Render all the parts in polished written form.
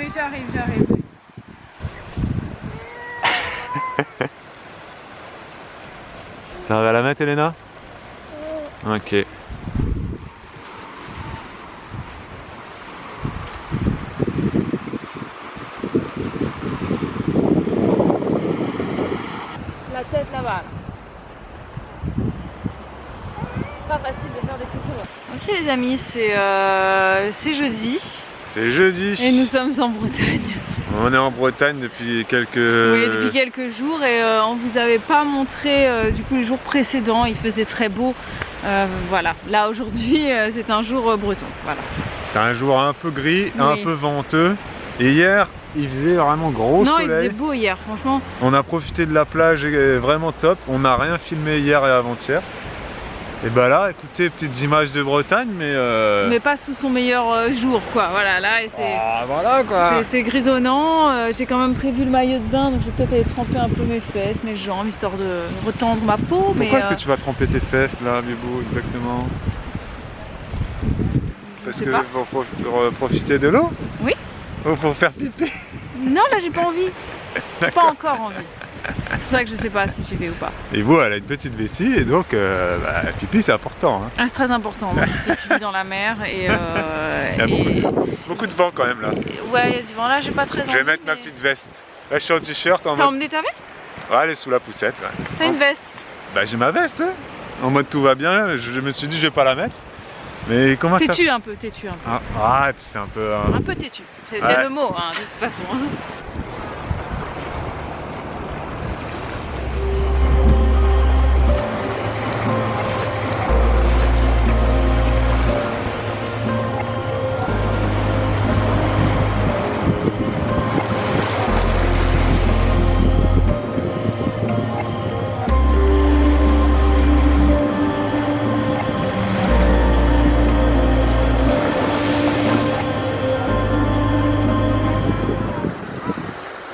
Oui, j'arrive, j'arrive. T'arrives à la mettre, Elena? Ok. La tête là-bas. Là. Pas facile de faire des photos. Ok les amis, c'est jeudi. C'est jeudi. Et nous sommes en Bretagne. On est en Bretagne depuis quelques... Oui, depuis quelques jours et on vous avait pas montré du coup les jours précédents, il faisait très beau. Voilà, là aujourd'hui c'est un jour breton. Voilà. C'est un jour un peu gris, Oui. un peu venteux. Et hier, il faisait vraiment gros soleil. Non, il faisait beau hier, franchement. On a profité de la plage vraiment top. On n'a rien filmé hier et avant-hier. Et bah là, écoutez, petites images de Bretagne, Mais pas sous son meilleur jour, quoi. Voilà, là, c'est... Ah, voilà quoi. C'est grisonnant, j'ai quand même prévu le maillot de bain, donc je vais peut-être aller tremper un peu mes fesses, mes jambes, histoire de retendre ma peau. Pourquoi est-ce que tu vas tremper tes fesses là, Bibou, exactement? Parce que pour profiter de l'eau? Oui. Ou pour faire pipi? Non, là j'ai pas envie. Pas encore envie. C'est pour ça que je sais pas si j'y vais ou pas. Et vous, elle a une petite vessie et donc pipi c'est important. Hein. Ah, c'est très important, moi je vis dans la mer et... Il y a beaucoup de vent quand même là. Ouais, il y a du vent là, j'ai pas très envie. Je vais mettre ma petite veste. Là je suis en t-shirt en T'as mode... emmené ta veste? Ouais, elle est sous la poussette. Ouais. T'as une veste? Bah j'ai ma veste, ouais. En mode tout va bien, je me suis dit je vais pas la mettre. Mais comment ça... Têtu un peu, têtu un peu. Ah, c'est un peu... Un peu têtu, c'est ouais. le mot hein, de toute façon.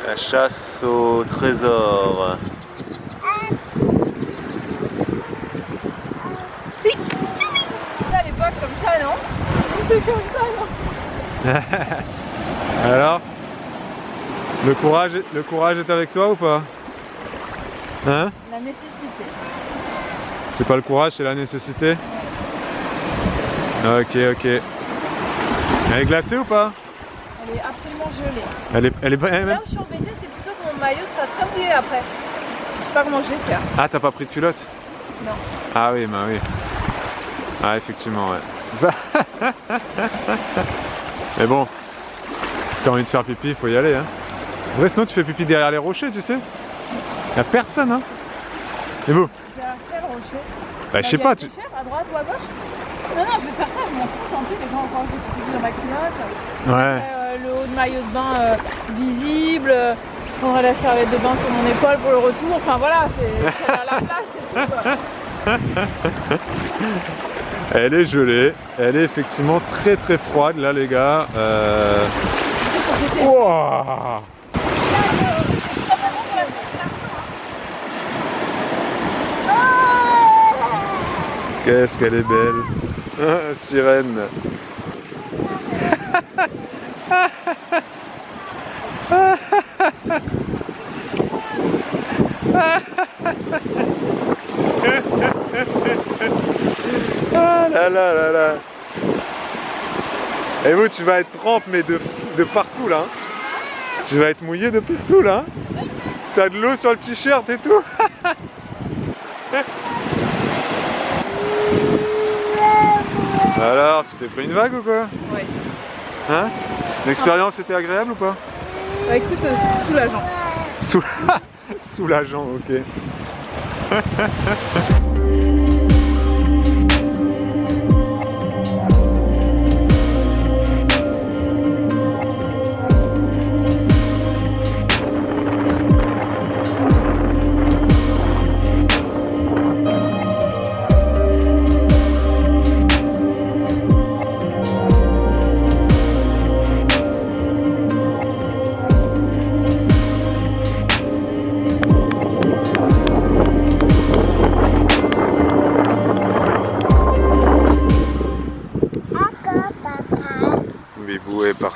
La chasse au trésor. À l'époque comme ça, non? C'est comme ça, non? Alors, le courage est avec toi ou pas? Hein? La nécessité. C'est pas le courage, c'est la nécessité? Ok, ok. Elle est glacée ou pas? Elle est absolument gelée. Elle est Là où je suis embêtée, c'est plutôt que mon maillot sera très mouillé après. Je sais pas comment je vais faire. Ah, t'as pas pris de culotte? Non. Ah oui, bah oui. Ah, effectivement, ouais. Ça... Mais bon, si t'as envie de faire pipi, il faut y aller. Hein. En vrai, sinon tu fais pipi derrière les rochers, tu sais. Y'a personne, hein. Et vous? Derrière quel rocher? Bah, je sais pas, tu... À droite ou à gauche? Non, non, je vais faire ça, je m'en fous, tant pis, les gens encore j'ai pipi dans ma culotte. Ouais. Le haut de maillot de bain visible, je prendrai la serviette de bain sur mon épaule pour le retour, enfin voilà, c'est à la plage, c'est tout quoi. Elle est gelée, elle est effectivement très très froide là les gars. Wow. Qu'est-ce qu'elle est belle. Sirène. Ah là là là là. Et vous tu vas être trempe mais de partout là. Tu vas être mouillé de partout là. T'as de l'eau sur le t-shirt et tout. Alors, tu t'es pris une vague ou quoi? Ouais. Hein? L'expérience était agréable ou pas? Bah écoute, soulageant. Soulageant, ok.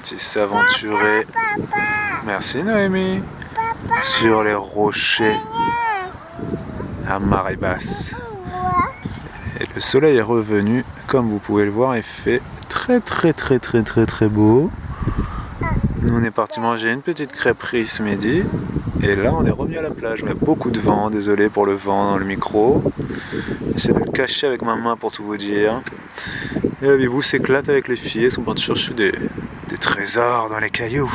parti s'aventurer. Merci Noémie. Sur les rochers à marée basse. Et le soleil est revenu, comme vous pouvez le voir, il fait très beau. Nous on est parti manger une petite crêperie ce midi. Et là on est revenu à la plage. On a beaucoup de vent, désolé pour le vent dans le micro. J'essaie de le cacher avec ma main pour tout vous dire. Et la Bibou s'éclate avec les filles, elles sont parties chercher des trésors dans les cailloux.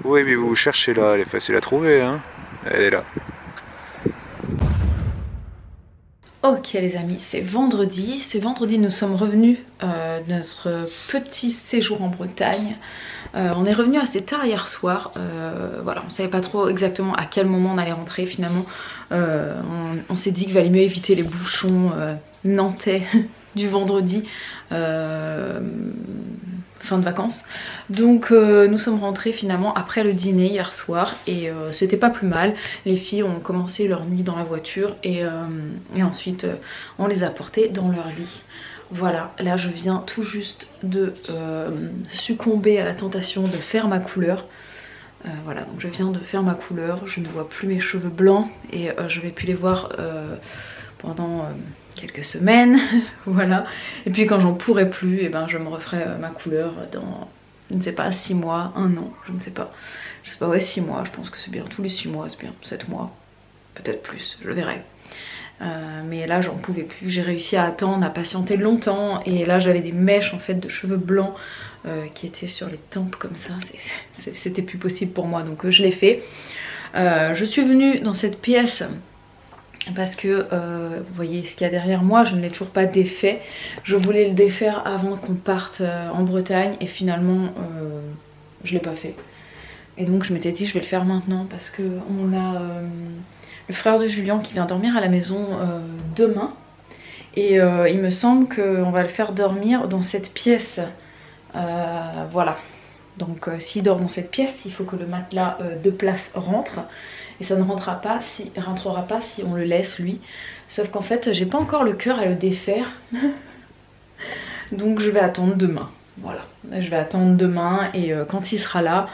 Oui Bibou, cherchez-la, elle est facile à trouver, hein. Elle est là. Ok les amis, c'est vendredi. Nous sommes revenus de notre petit séjour en Bretagne. On est revenu assez tard hier soir. Voilà, on savait pas trop exactement à quel moment on allait rentrer finalement. On s'est dit qu'il valait mieux éviter les bouchons nantais du vendredi. Fin de vacances. Donc nous sommes rentrés finalement après le dîner hier soir et c'était pas plus mal. Les filles ont commencé leur nuit dans la voiture et ensuite on les a portées dans leur lit. Voilà, là je viens tout juste de succomber à la tentation de faire ma couleur. Voilà, donc je viens de faire ma couleur, je ne vois plus mes cheveux blancs et je vais plus les voir pendant quelques semaines. Voilà, et puis quand j'en pourrai plus, et ben je me referai ma couleur dans, je ne sais pas, 6 mois, 1 an, je ne sais pas, ouais 6 mois, je pense que c'est bien, tous les 6 mois c'est bien, 7 mois, peut-être plus, je verrai. Mais là j'en pouvais plus, j'ai réussi à attendre, à patienter longtemps et là j'avais des mèches en fait de cheveux blancs qui étaient sur les tempes comme ça, c'était plus possible pour moi, donc je l'ai fait. Je suis venue dans cette pièce parce que vous voyez ce qu'il y a derrière moi, je ne l'ai toujours pas défait. Je voulais le défaire avant qu'on parte en Bretagne et finalement je l'ai pas fait. Et donc je m'étais dit je vais le faire maintenant parce que on a le frère de Julien qui vient dormir à la maison demain. Et il me semble qu'on va le faire dormir dans cette pièce. Voilà. Donc s'il dort dans cette pièce, il faut que le matelas de place rentre. Et ça ne rentrera pas si on le laisse lui. Sauf qu'en fait j'ai pas encore le cœur à le défaire. Donc je vais attendre demain. Voilà, je vais attendre demain et quand il sera là,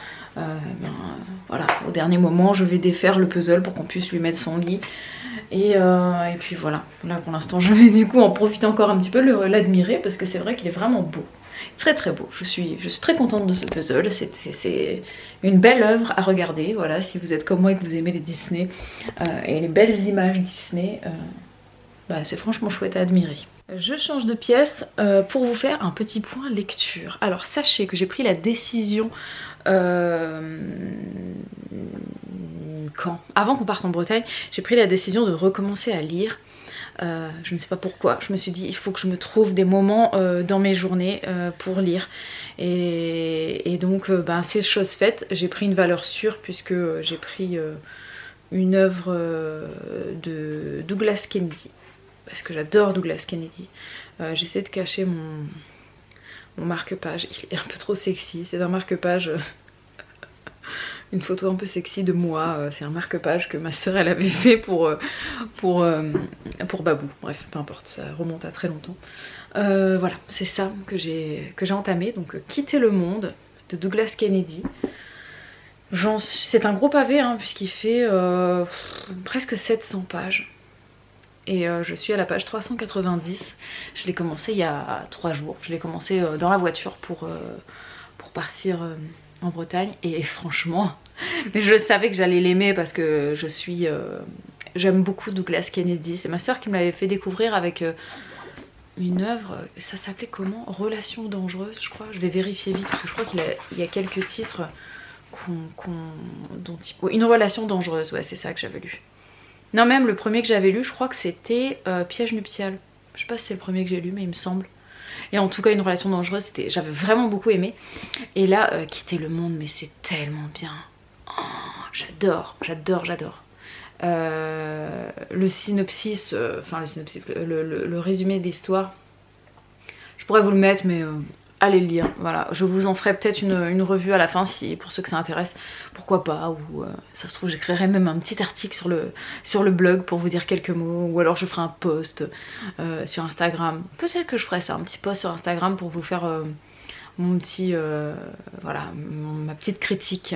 voilà, au dernier moment je vais défaire le puzzle pour qu'on puisse lui mettre son lit. Et puis voilà, là pour l'instant je vais du coup en profiter encore un petit peu, l'admirer parce que c'est vrai qu'il est vraiment beau. Très très beau, je suis très contente de ce puzzle, c'est une belle œuvre à regarder, voilà, si vous êtes comme moi et que vous aimez les Disney et les belles images Disney, bah, c'est franchement chouette à admirer. Je change de pièce pour vous faire un petit point lecture. Alors sachez que j'ai pris la décision avant qu'on parte en Bretagne, j'ai pris la décision de recommencer à lire. Je ne sais pas pourquoi, je me suis dit il faut que je me trouve des moments dans mes journées pour lire et donc ben, c'est chose faite, j'ai pris une valeur sûre puisque j'ai pris une œuvre de Douglas Kennedy parce que j'adore Douglas Kennedy. J'essaie de cacher mon marque-page, il est un peu trop sexy, c'est un marque-page une photo un peu sexy de moi, c'est un marque-page que ma soeur elle avait fait pour Babou, bref peu importe, ça remonte à très longtemps. Voilà, c'est ça que j'ai entamé, donc Quitter le monde de Douglas Kennedy. C'est un gros pavé hein, puisqu'il fait presque 700 pages et je suis à la page 390. Je l'ai commencé il y a 3 jours, je l'ai commencé dans la voiture pour partir en Bretagne et franchement, mais je savais que j'allais l'aimer parce que j'aime beaucoup Douglas Kennedy. C'est ma soeur qui me l'avait fait découvrir avec une œuvre, ça s'appelait comment? Relations dangereuses je crois, je vais vérifier vite parce que je crois qu'il y a quelques titres Une relation dangereuse, ouais c'est ça que j'avais lu. Non même le premier que j'avais lu je crois que c'était Piège nuptial, je sais pas si c'est le premier que j'ai lu mais il me semble. Et en tout cas une relation dangereuse, j'avais vraiment beaucoup aimé. Et là Quitter le monde, mais c'est tellement bien, oh, j'adore. Le synopsis, le résumé de l'histoire, je pourrais vous le mettre mais allez le lire, voilà. Je vous en ferai peut-être une revue à la fin si, pour ceux que ça intéresse, pourquoi pas, ou ça se trouve j'écrirai même un petit article sur le blog pour vous dire quelques mots, ou alors je ferai un post sur Instagram, peut-être que je ferai ça, un petit post sur Instagram pour vous faire mon petit, voilà, ma petite critique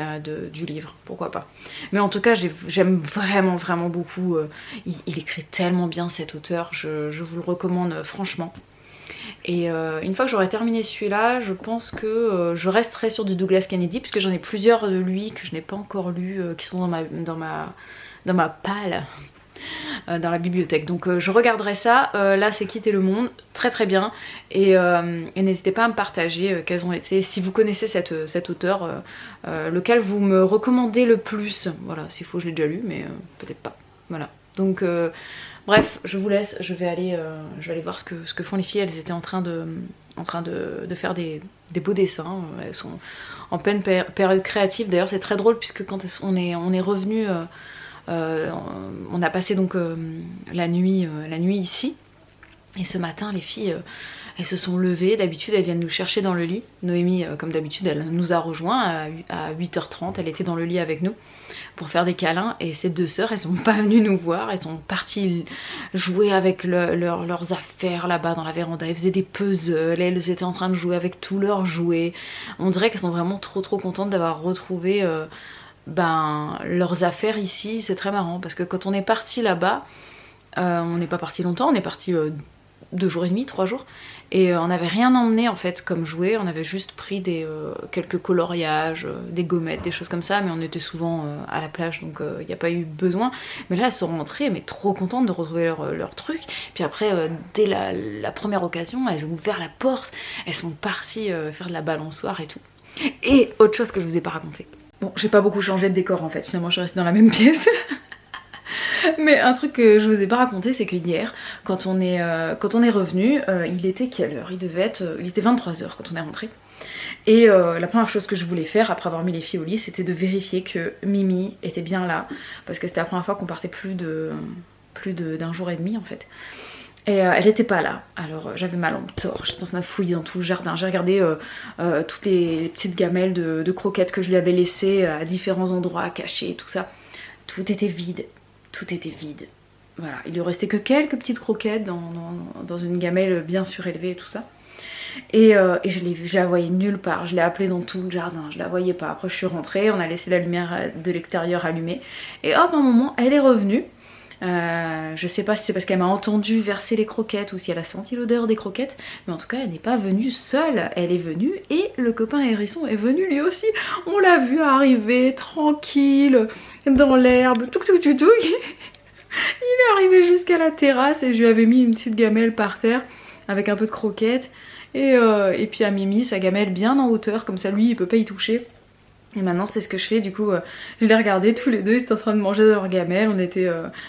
du livre, pourquoi pas. Mais en tout cas, j'aime vraiment beaucoup. Il écrit tellement bien cet auteur, je vous le recommande franchement. Et une fois que j'aurai terminé celui-là, je pense que je resterai sur du Douglas Kennedy, puisque j'en ai plusieurs de lui que je n'ai pas encore lu, qui sont dans ma palle. Dans la bibliothèque, donc je regarderai ça. Là c'est Quitter le monde, très bien, et n'hésitez pas à me partager quels ont été, si vous connaissez cet auteur, lequel vous me recommandez le plus. Voilà, s'il faut je l'ai déjà lu, mais peut-être pas. Voilà, donc bref, je vous laisse, je vais aller voir ce que font les filles. Elles étaient en train de faire des beaux dessins, elles sont en pleine période créative. D'ailleurs c'est très drôle puisque quand on est revenu, on a passé donc la nuit ici, et ce matin les filles elles se sont levées. D'habitude elles viennent nous chercher dans le lit. Noémie comme d'habitude elle nous a rejoint à 8h30, elle était dans le lit avec nous pour faire des câlins, et ces deux sœurs elles sont pas venues nous voir, elles sont parties jouer avec leurs affaires là-bas dans la véranda. Elles faisaient des puzzles, elles étaient en train de jouer avec tous leurs jouets. On dirait qu'elles sont vraiment trop contentes d'avoir retrouvé leurs affaires ici. C'est très marrant parce que quand on est parti là-bas, on n'est pas parti longtemps, on est parti 2 jours et demi, 3 jours, et on n'avait rien emmené en fait comme jouet. On avait juste pris quelques coloriages, des gommettes, des choses comme ça, mais on était souvent à la plage, donc il n'y a pas eu besoin. Mais là elles sont rentrées mais trop contentes de retrouver leur truc. Puis après dès la première occasion elles ont ouvert la porte, elles sont parties faire de la balançoire et tout. Et autre chose que je vous ai pas raconté. Bon, j'ai pas beaucoup changé de décor en fait, finalement je suis restée dans la même pièce. Mais un truc que je vous ai pas raconté, c'est que hier, quand on est revenu, il était quelle heure? Il était 23h quand on est rentré. Et la première chose que je voulais faire après avoir mis les filles au lit, c'était de vérifier que Mimi était bien là, parce que c'était la première fois qu'on partait plus d'un jour et demi en fait. Et elle était pas là. Alors j'avais ma lampe torche, j'étais en train de fouiller dans tout le jardin. J'ai regardé toutes les petites gamelles de croquettes que je lui avais laissées à différents endroits cachés, tout ça. Tout était vide. Voilà, il lui restait que quelques petites croquettes dans une gamelle bien surélevée et tout ça. Et je l'ai vue, je la voyais nulle part. Je l'ai appelée dans tout le jardin, je la voyais pas. Après je suis rentrée, on a laissé la lumière de l'extérieur allumée. Et hop, à un moment, elle est revenue. Je sais pas si c'est parce qu'elle m'a entendu verser les croquettes ou si elle a senti l'odeur des croquettes, mais en tout cas elle n'est pas venue seule, elle est venue et le copain hérisson est venu lui aussi. On l'a vu arriver tranquille dans l'herbe, touc. Il est arrivé jusqu'à la terrasse et je lui avais mis une petite gamelle par terre avec un peu de croquettes, et puis à Mimi sa gamelle bien en hauteur, comme ça lui il peut pas y toucher. Et maintenant c'est ce que je fais, du coup je les regardais tous les deux, ils étaient en train de manger de leur gamelle. On était,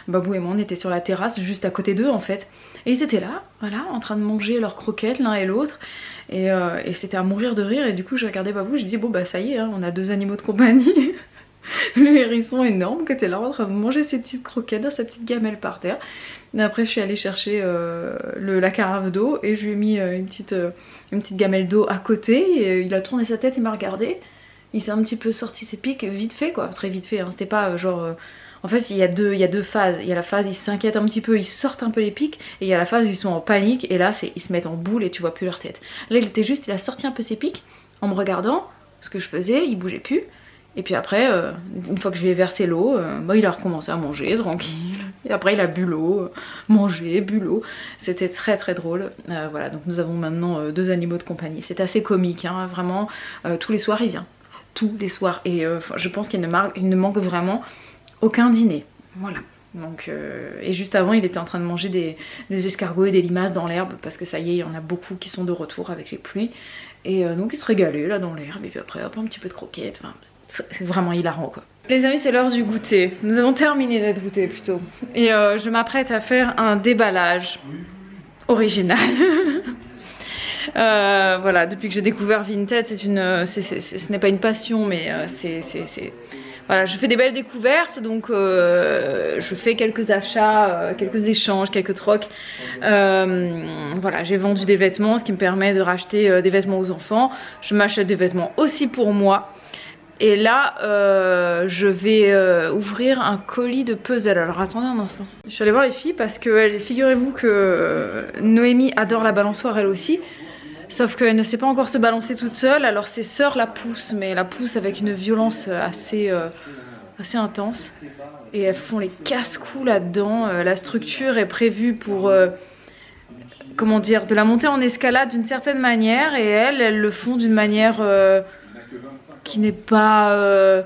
Babou et moi on était sur la terrasse juste à côté d'eux en fait. Et ils étaient là, voilà, en train de manger leurs croquettes l'un et l'autre. Et c'était à mourir de rire, et du coup je regardais Babou, je dis bon bah ça y est, hein, on a 2 animaux de compagnie. Le hérisson énorme qui était là en train de manger ses petites croquettes dans sa petite gamelle par terre. Et après je suis allée chercher la carafe d'eau et je lui ai mis une petite gamelle d'eau à côté, et il a tourné sa tête et m'a regardé. Il s'est un petit peu sorti ses pics vite fait quoi, très vite fait, hein. C'était pas genre... En fait il y a deux phases, il y a la phase ils s'inquiètent un petit peu, ils sortent un peu les pics, et il y a la phase ils sont en panique, et là ils se mettent en boule et tu vois plus leur tête. Là il était juste, il a sorti un peu ses pics en me regardant ce que je faisais, il bougeait plus. Et puis après, une fois que je lui ai versé l'eau, il a recommencé à manger tranquille. Et après il a bu l'eau, mangé, bu l'eau. C'était très drôle. Voilà, donc nous avons maintenant 2 animaux de compagnie. C'est assez comique, hein, vraiment. Tous les soirs il vient. Tous les soirs. Et je pense qu'il ne manque vraiment aucun dîner. Voilà. Donc, et juste avant il était en train de manger des escargots et des limaces dans l'herbe, parce que ça y est, il y en a beaucoup qui sont de retour avec les pluies. Et donc il se régalait là dans l'herbe, et puis après hop, un petit peu de croquettes. Enfin, c'est vraiment hilarant quoi. Les amis, c'est l'heure du goûter. Nous avons terminé notre goûter plutôt. Et je m'apprête à faire un déballage original. Voilà, depuis que j'ai découvert Vinted, ce n'est pas une passion, mais voilà, je fais des belles découvertes, donc je fais quelques achats, quelques échanges, quelques trocs. Voilà, j'ai vendu des vêtements, ce qui me permet de racheter des vêtements aux enfants. Je m'achète des vêtements aussi pour moi. Et là, je vais ouvrir un colis de puzzle. Alors attendez un instant. Je suis allée voir les filles parce que figurez-vous que Noémie adore la balançoire elle aussi. Sauf qu'elle ne sait pas encore se balancer toute seule, alors ses sœurs la poussent, mais la poussent avec une violence assez intense. Et elles font les casse-coups là-dedans. La structure est prévue pour, comment dire, de la monter en escalade d'une certaine manière, et elles le font d'une manière qui n'est pas,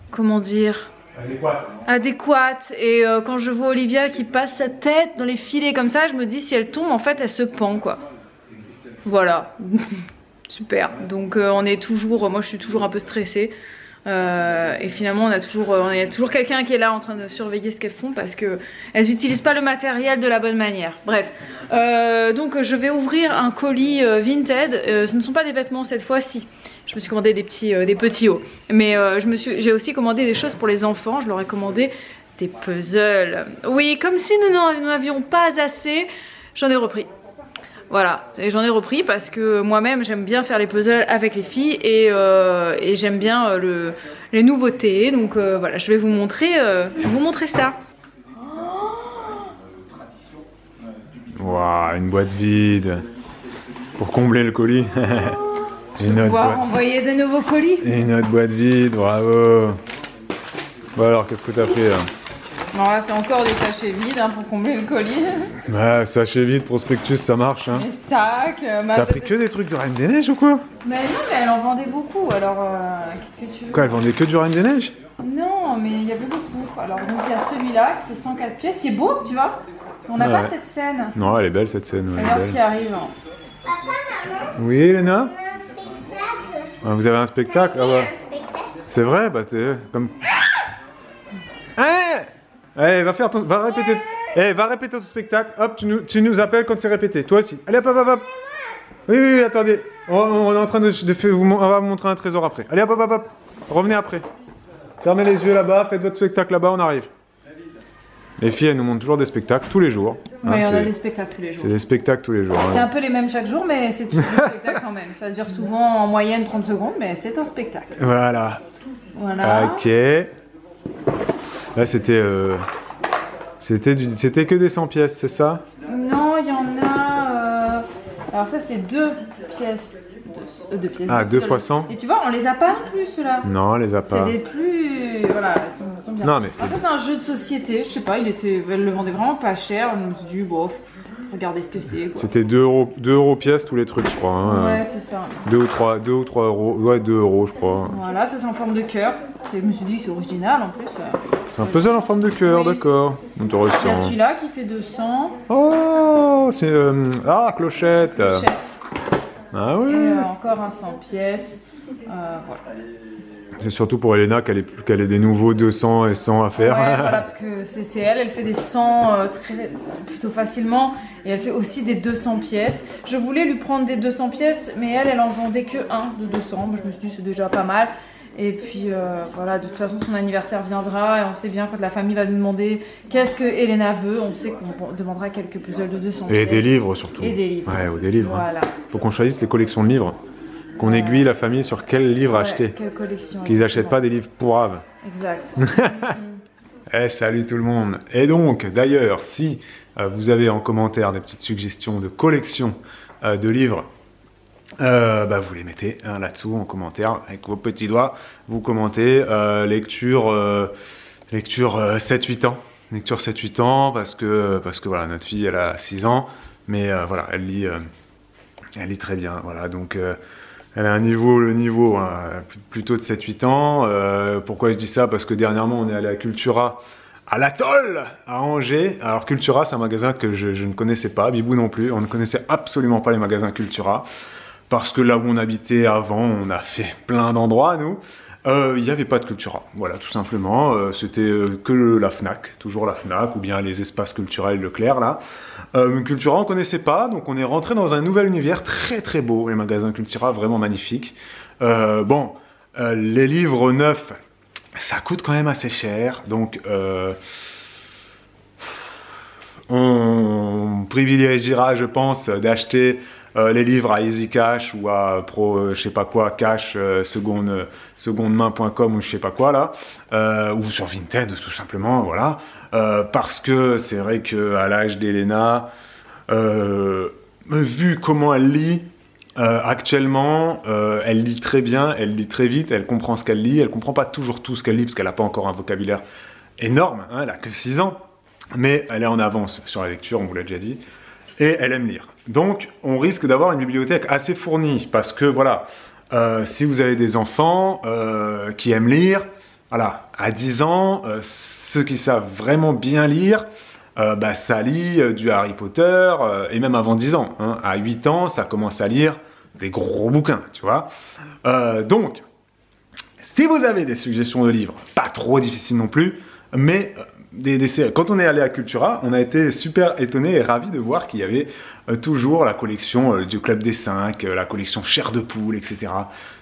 comment dire, adéquate. Et quand je vois Olivia qui passe sa tête dans les filets comme ça, je me dis si elle tombe, en fait, elle se pend, quoi. Voilà. Super. Donc on est toujours, moi je suis toujours un peu stressée. Et finalement on a toujours quelqu'un qui est là en train de surveiller ce qu'elles font, parce que elles n'utilisent pas le matériel de la bonne manière. Bref, donc je vais ouvrir un colis Vinted. Ce ne sont pas des vêtements cette fois-ci. Je me suis commandé des petits hauts, mais j'ai aussi commandé des choses pour les enfants. Je leur ai commandé des puzzles. Oui, comme si nous n'en avions pas assez, j'en ai repris. Voilà, et j'en ai repris parce que moi-même j'aime bien faire les puzzles avec les filles, et j'aime bien les nouveautés. Donc voilà, je vais vous montrer ça. Waouh, une boîte vide pour combler le colis. Je vais pouvoir envoyer de nouveaux colis. Et une autre boîte vide, bravo. Bon alors, qu'est-ce que t'as fait là? Bon, là c'est encore des sachets vides hein, pour combler le colis. Ouais, sachet vide, prospectus, ça marche hein. Les sacs. T'as pris que des trucs de Reine des Neiges ou quoi? Mais non, mais elle en vendait beaucoup, alors qu'est-ce que tu veux? Quoi, elle vendait que du Reine des Neiges? Non, mais il y avait beaucoup. Alors donc il y a celui-là qui fait 104 pièces, qui est beau, tu vois. On n'a pas cette scène. Non, elle est belle cette scène. Alors qui arrive. Oui, Léna? Ah, vous avez un spectacle? Ah bah. C'est vrai, bah t'es comme... Allez, va répéter. Va répéter ton spectacle. Hop, tu nous appelles quand c'est répété. Toi aussi. Allez, hop, hop, hop. Oui, attendez. On est en train on va vous montrer un trésor après. Allez, hop, hop, hop. Revenez après. Fermez les yeux là-bas, faites votre spectacle là-bas, on arrive. Les filles, elles nous montrent toujours des spectacles tous les jours. Oui, on a des spectacles tous les jours. C'est des spectacles tous les jours. C'est un peu les mêmes chaque jour, mais c'est toujours des spectacles quand même. Ça dure souvent en moyenne 30 secondes, mais c'est un spectacle. Voilà. Ok. Là, c'était que des 100 pièces, c'est ça? Non, il y en a... Alors ça, c'est 2 pièces. 2 pièces. Ah, 2 fois 100. Et tu vois, on les a pas non plus, ceux-là. Non, on les a pas. C'est des plus... Voilà, ils sont bien. Non, mais alors ça, c'est un jeu de société. Je sais pas, elle le vendait vraiment pas cher. On me dit, bon, regardez ce que c'est. C'était 2 euros pièce tous les trucs, je crois. Hein. Ouais, c'est ça. 2 ou 3 euros. Ouais, 2 euros, je crois. Voilà, ça c'est en forme de cœur. Je me suis dit, c'est original en plus. C'est un puzzle en forme de cœur, oui. d'accord. Intéressant. Il y a celui-là qui fait 200. Oh, c'est... clochette. Ah oui. Et encore un 100 pièces. Voilà. C'est surtout pour Elena qu'elle ait des nouveaux 200 et 100 à faire. Ouais, voilà, parce que c'est elle fait des 100 plutôt facilement, et elle fait aussi des 200 pièces. Je voulais lui prendre des 200 pièces, mais elle en vendait que un de 200. Moi, je me suis dit c'est déjà pas mal. Et puis voilà, de toute façon son anniversaire viendra, et on sait bien quand la famille va nous demander qu'est-ce que Elena veut, on sait qu'on demandera quelques puzzles de 200 pièces. Et des livres surtout. Et des livres. Ouais, ou des livres. Voilà. Faut qu'on choisisse les collections de livres. Qu'on aiguille la famille sur quel livre acheter. Quelle collection. Qu'ils n'achètent pas des livres pourraves. Exact. Salut tout le monde. Et donc, d'ailleurs, si vous avez en commentaire des petites suggestions de collections de livres, vous les mettez là-dessous en commentaire avec vos petits doigts. Vous commentez lecture 7-8 ans. Lecture 7-8 ans parce que voilà, notre fille elle a 6 ans, mais voilà, elle lit très bien. Voilà, donc elle a le niveau plutôt de 7-8 ans. Pourquoi je dis ça? Parce que dernièrement on est allé à Cultura à l'Atoll à Angers. Alors Cultura, c'est un magasin que je ne connaissais pas, Bibou non plus, on ne connaissait absolument pas les magasins Cultura. Parce que là où on habitait avant, on a fait plein d'endroits, nous, il n'y avait pas de Cultura. Voilà, tout simplement, c'était que la Fnac, toujours la Fnac, ou bien les espaces culturels Leclerc, là. Cultura, on ne connaissait pas, donc on est rentré dans un nouvel univers très très beau, les magasins Cultura, vraiment magnifiques. Les livres neufs, ça coûte quand même assez cher, donc on privilégiera, je pense, d'acheter les livres à Easy Cash ou à je sais pas quoi, cash, secondemain.com ou je sais pas quoi là, ou sur Vinted tout simplement, voilà. Parce que c'est vrai qu'à l'âge d'Elena, vu comment elle lit, Actuellement, elle lit très bien, elle lit très vite, elle comprend ce qu'elle lit, elle comprend pas toujours tout ce qu'elle lit parce qu'elle n'a pas encore un vocabulaire énorme, hein, elle a que 6 ans, mais elle est en avance sur la lecture, on vous l'a déjà dit, et elle aime lire. Donc, on risque d'avoir une bibliothèque assez fournie parce que voilà, si vous avez des enfants qui aiment lire, voilà, à 10 ans, ceux qui savent vraiment bien lire, ça lit du Harry Potter, et même avant 10 ans. Hein. À 8 ans, ça commence à lire des gros bouquins, tu vois. Donc, si vous avez des suggestions de livres, pas trop difficiles non plus, mais des séries. Quand on est allé à Cultura, on a été super étonnés et ravis de voir qu'il y avait toujours la collection du Club des 5, la collection Chair de poule, etc.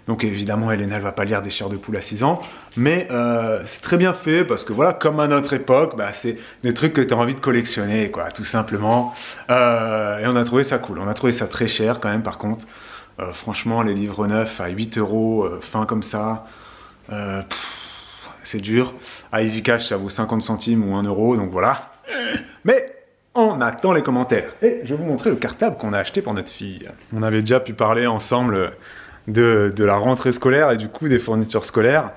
Donc évidemment, Elena, elle va pas lire des chairs de poule à 6 ans, mais c'est très bien fait parce que voilà, comme à notre époque, c'est des trucs que tu as envie de collectionner, quoi, tout simplement. Et on a trouvé ça cool. On a trouvé ça très cher quand même, par contre. Franchement, les livres neufs à 8 euros, fin comme ça, c'est dur. À Easy Cash, ça vaut 50 centimes ou 1 euro, donc voilà. Mais on attend les commentaires. Et je vais vous montrer le cartable qu'on a acheté pour notre fille. On avait déjà pu parler ensemble de la rentrée scolaire et du coup des fournitures scolaires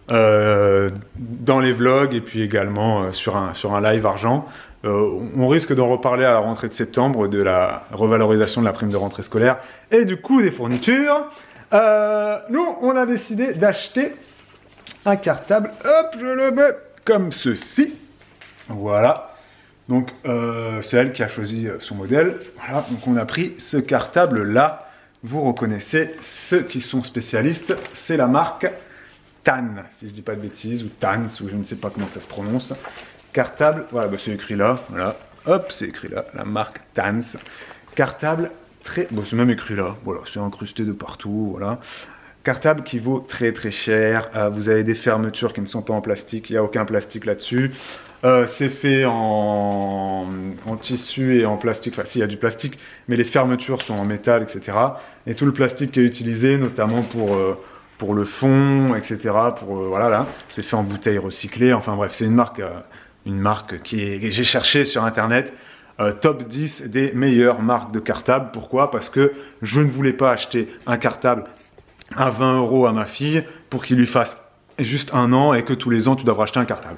dans les vlogs et puis également sur un live argent. On risque d'en reparler à la rentrée de septembre de la revalorisation de la prime de rentrée scolaire et du coup des fournitures. Nous, on a décidé d'acheter un cartable. Hop, je le mets comme ceci. Voilà. Donc, c'est elle qui a choisi son modèle. Voilà, donc on a pris ce cartable-là. Vous reconnaissez ceux qui sont spécialistes, c'est la marque Tan, si je ne dis pas de bêtises, ou Tans, ou je ne sais pas comment ça se prononce. Cartable, voilà, c'est écrit là, voilà, hop, c'est écrit là, la marque Tans. Cartable très, c'est même écrit là, voilà, c'est incrusté de partout, voilà. Cartable qui vaut très très cher, vous avez des fermetures qui ne sont pas en plastique, il n'y a aucun plastique là-dessus. C'est fait en tissu et en plastique, enfin s'il y a du plastique, mais les fermetures sont en métal, etc. Et tout le plastique qui est utilisé, notamment pour le fond, etc. Voilà, là, c'est fait en bouteilles recyclées. Enfin bref, c'est une marque que j'ai cherché sur internet. Top 10 des meilleures marques de cartable. Pourquoi? Parce que je ne voulais pas acheter un cartable à 20 euros à ma fille pour qu'il lui fasse juste 1 an et que tous les ans tu dois acheter un cartable.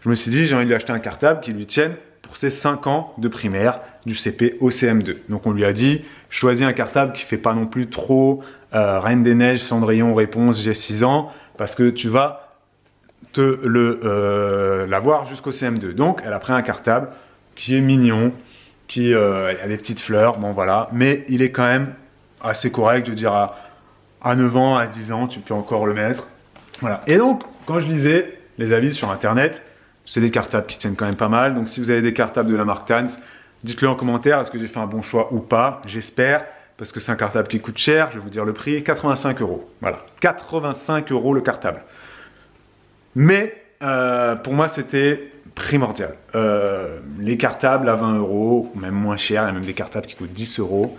Je me suis dit, j'ai envie de lui acheter un cartable qui lui tienne pour ses 5 ans de primaire, du CP au CM2. Donc on lui a dit, choisis un cartable qui ne fait pas non plus trop Reine des Neiges, Cendrillon, Réponse, j'ai 6 ans, parce que tu vas l'avoir jusqu'au CM2. Donc elle a pris un cartable qui est mignon, qui a des petites fleurs, bon voilà, mais il est quand même assez correct, je veux dire, à 9 ans, à 10 ans, tu peux encore le mettre. Voilà. Et donc, quand je lisais les avis sur internet, c'est des cartables qui tiennent quand même pas mal. Donc si vous avez des cartables de la marque Tans, dites-le en commentaire, est-ce que j'ai fait un bon choix ou pas? J'espère, parce que c'est un cartable qui coûte cher, je vais vous dire le prix, 85 euros. Voilà, 85 euros le cartable. Mais pour moi, c'était primordial. Les cartables à 20 euros, ou même moins cher, il y a même des cartables qui coûtent 10 euros.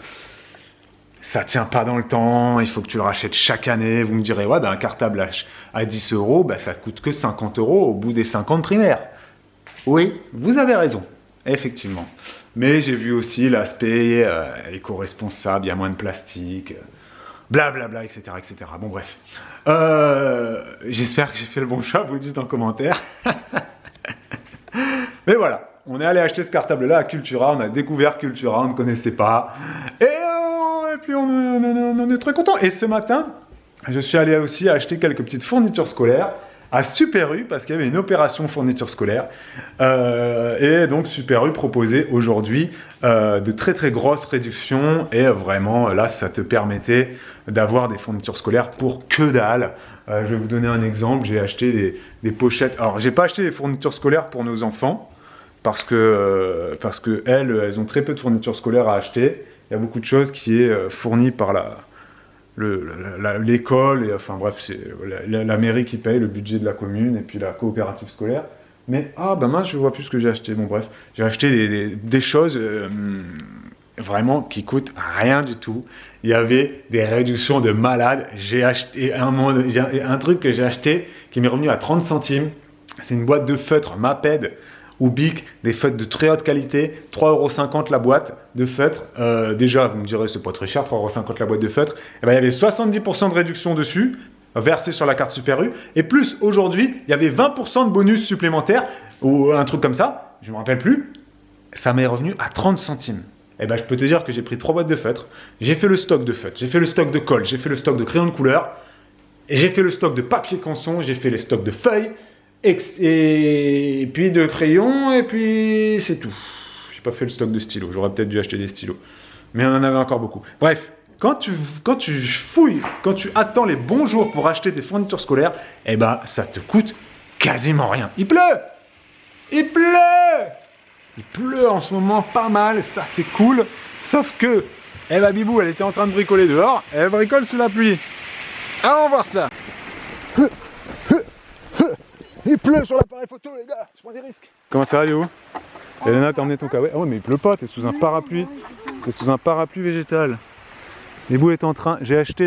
Ça tient pas dans le temps, il faut que tu le rachètes chaque année. Vous me direz, ouais, un cartable à 10 euros, ça coûte que 50 euros au bout des 5 ans de primaire. Oui, vous avez raison, effectivement. Mais j'ai vu aussi l'aspect éco-responsable, il y a moins de plastique, blablabla, etc., etc. Bon, bref. J'espère que j'ai fait le bon choix, vous le dites dans le commentaire. Mais voilà, on est allé acheter ce cartable-là à Cultura, on a découvert Cultura, on ne connaissait pas. Et puis on est très content. Et ce matin, je suis allé aussi acheter quelques petites fournitures scolaires à Super U parce qu'il y avait une opération fourniture scolaire. Et donc Super U proposait aujourd'hui de très très grosses réductions. Et vraiment, là, ça te permettait d'avoir des fournitures scolaires pour que dalle. Je vais vous donner un exemple. J'ai acheté des pochettes. Alors, j'ai pas acheté des fournitures scolaires pour nos enfants parce que elles ont très peu de fournitures scolaires à acheter. Il y a beaucoup de choses qui est fournie par l'école, et enfin bref, c'est la mairie qui paye le budget de la commune et puis la coopérative scolaire. Mais mince, je vois plus ce que j'ai acheté. Bon bref, j'ai acheté des choses vraiment qui coûtent rien du tout. Il y avait des réductions de malade. J'ai acheté un truc que j'ai acheté qui m'est revenu à 30 centimes. C'est une boîte de feutre Maped ou Bic, des feutres de très haute qualité, 3,50 € la boîte de feutres. Déjà, vous me direz, c'est pas très cher, 3,50 € la boîte de feutres. Et ben, il y avait 70% de réduction dessus, versé sur la carte Super U. Et plus, aujourd'hui, il y avait 20% de bonus supplémentaires, ou un truc comme ça, je ne me rappelle plus. Ça m'est revenu à 30 centimes. Et ben, je peux te dire que j'ai pris 3 boîtes de feutres, j'ai fait le stock de feutres, j'ai fait le stock de colle, j'ai fait le stock de crayons de couleur, et j'ai fait le stock de papier canson, j'ai fait les stocks de feuilles, et puis de crayons, et puis c'est tout. J'ai pas fait le stock de stylos, j'aurais peut-être dû acheter des stylos. Mais on en avait encore beaucoup. Bref, quand tu fouilles, quand tu attends les bons jours pour acheter tes fournitures scolaires, eh ben ça te coûte quasiment rien. Il pleut! Il pleut! Il pleut en ce moment pas mal, ça c'est cool. Sauf que, eh ben Bibou, elle était en train de bricoler dehors, elle bricole sous la pluie. Allons voir ça. Il pleut sur l'appareil photo, les gars, je prends des risques. Comment ça va, Yo? Elena, t'as emmené ton kawaii? Ah ouais, mais il pleut pas, t'es sous un parapluie. T'es sous un parapluie végétal. Bibou est en train, j'ai acheté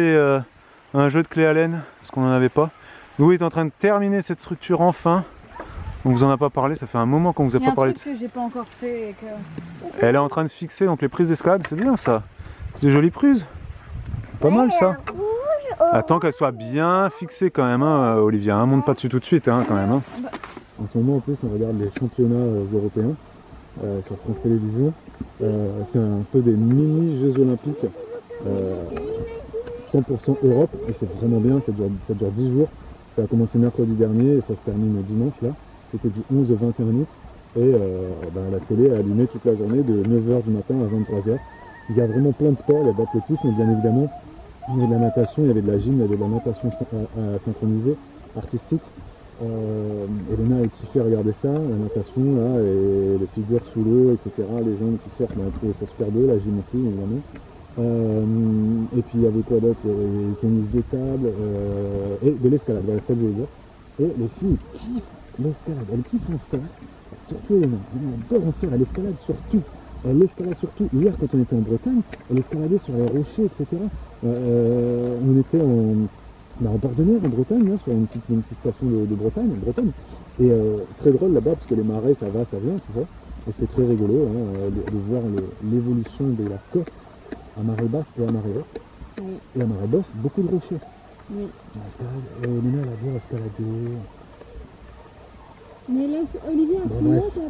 un jeu de clé Allen, parce qu'on n'en avait pas. Bibou est en train de terminer cette structure enfin. On vous en a pas parlé, ça fait un moment qu'on vous a pas parlé de ça. Il y a un truc que j'ai pas encore fait et que... Elle est en train de fixer donc les prises d'escalade, c'est bien ça. C'est de jolies prises. Pas mal ça. Attends qu'elle soit bien fixée quand même, hein, Olivia. Hein, monte pas dessus tout de suite hein, quand même. Hein. En ce moment en plus on regarde les championnats européens sur France Télévisions. C'est un peu des mini-jeux olympiques 100% Europe et c'est vraiment bien, ça dure 10 jours. Ça a commencé mercredi dernier et ça se termine dimanche là. C'était du 11 au 21 août et la télé est allumée toute la journée de 9h du matin à 23h. Il y a vraiment plein de sports, il y a de l'athlétisme bien évidemment, il y a de la natation, il y avait de la gym, il y avait de la natation synchronisée, artistique. Elena est kiffée à regarder ça, la natation là, et les figures sous l'eau, etc. Les gens qui sortent, elle trouvait ça super beau, la gym aussi évidemment. Et puis il y avait quoi d'autre? Il y avait le tennis de table et de l'escalade, voilà, ça que je voulais dire. Et les filles kiffent l'escalade, elles kiffent en faire, surtout Elena adore en faire, elle escalade surtout. Elle escalade surtout. Hier quand on était en Bretagne, elle escaladait sur les rochers, etc. On était en bord de mer en Bretagne, hein, sur une petite station de Bretagne, en Bretagne. Et très drôle là-bas, parce que les marais ça va, ça vient, tu vois. Et c'était très rigolo hein, de voir l'évolution de la côte à marée basse et à marée haute. Oui. Et à marée basse, beaucoup de rochers. Oui. Lina, elle adore escalader. Mais là, Olivier, un